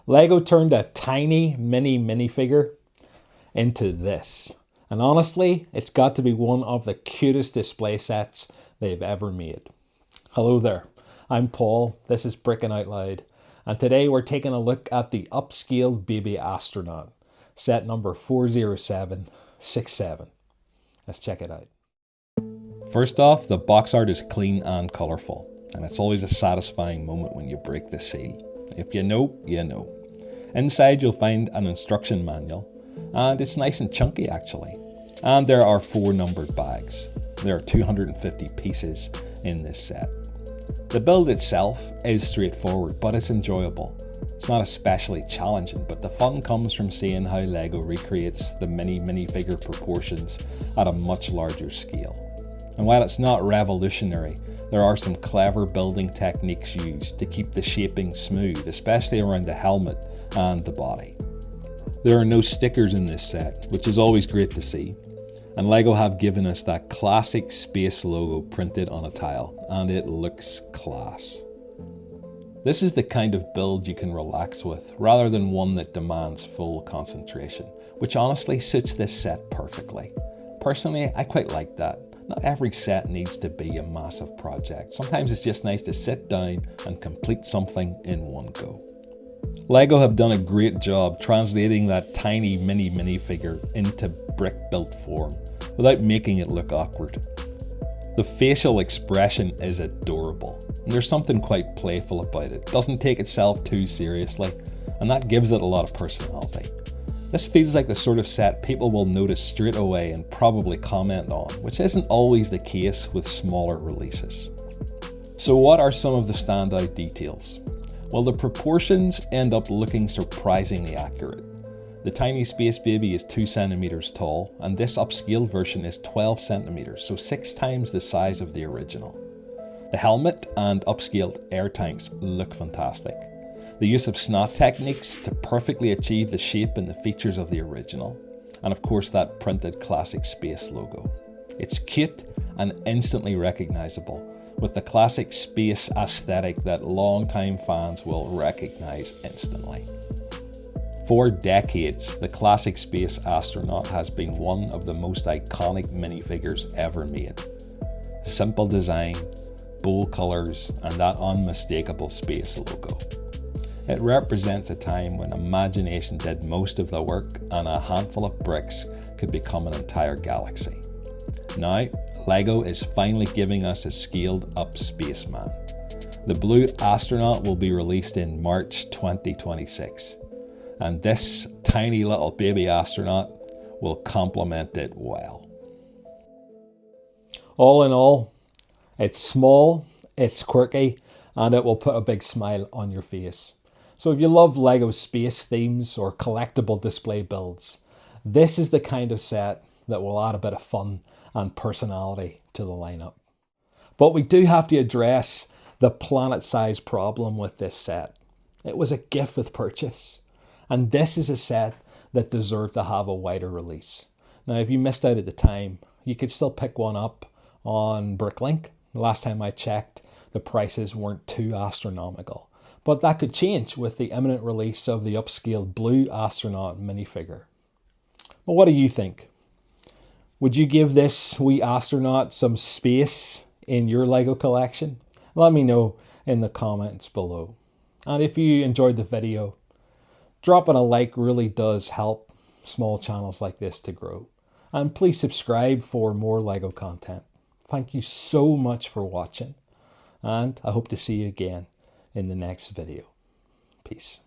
Lego turned a tiny mini minifigure into this. And honestly, it's got to be one of the cutest display sets they've ever made. Hello there, I'm Paul, this is Brickin' Out Loud, and today we're taking a look at the upscaled Baby Astronaut, set number 40767. Let's check it out. First off, the box art is clean and colourful, and it's always a satisfying moment when you break the seal. If you know, you know. Inside you'll find an instruction manual, and it's nice and chunky actually. And there are 4 numbered bags. There are 250 pieces in this set. The build itself is straightforward, but it's enjoyable. It's not especially challenging, but the fun comes from seeing how Lego recreates the minifigure proportions at a much larger scale. And while it's not revolutionary, there are some clever building techniques used to keep the shaping smooth, especially around the helmet and the body. There are no stickers in this set, which is always great to see. And Lego have given us that classic space logo printed on a tile, and it looks class. This is the kind of build you can relax with, rather than one that demands full concentration, which honestly suits this set perfectly. Personally, I quite like that. Not every set needs to be a massive project. Sometimes it's just nice to sit down and complete something in one go. Lego have done a great job translating that tiny minifigure into brick-built form without making it look awkward. The facial expression is adorable, and there's something quite playful about it. It doesn't take itself too seriously, and that gives it a lot of personality. This feels like the sort of set people will notice straight away and probably comment on, which isn't always the case with smaller releases. So what are some of the standout details? Well, the proportions end up looking surprisingly accurate. The tiny space baby is 2 centimeters tall, and this upscaled version is 12 centimeters, so 6 times the size of the original. The helmet and upscaled air tanks look fantastic. The use of snot techniques to perfectly achieve the shape and the features of the original. And of course that printed classic space logo. It's cute and instantly recognizable, with the classic space aesthetic that longtime fans will recognize instantly. For decades, the classic Space Astronaut has been one of the most iconic minifigures ever made. Simple design, bold colours, and that unmistakable space logo. It represents a time when imagination did most of the work and a handful of bricks could become an entire galaxy. Now, Lego is finally giving us a scaled up spaceman. The Blue Astronaut will be released in March 2026, and this tiny little baby astronaut will complement it well. All in all, it's small, it's quirky, and it will put a big smile on your face. So if you love Lego space themes or collectible display builds, this is the kind of set that will add a bit of fun and personality to the lineup. But we do have to address the planet-size problem with this set. It was a gift with purchase, and this is a set that deserved to have a wider release. Now, if you missed out at the time, you could still pick one up on Bricklink. The last time I checked, the prices weren't too astronomical. But that could change with the imminent release of the upscaled Blue Astronaut minifigure. Well, what do you think? Would you give this wee astronaut some space in your Lego collection? Let me know in the comments below. And if you enjoyed the video, dropping a like really does help small channels like this to grow. And please subscribe for more Lego content. Thank you so much for watching, and I hope to see you again in the next video. Peace.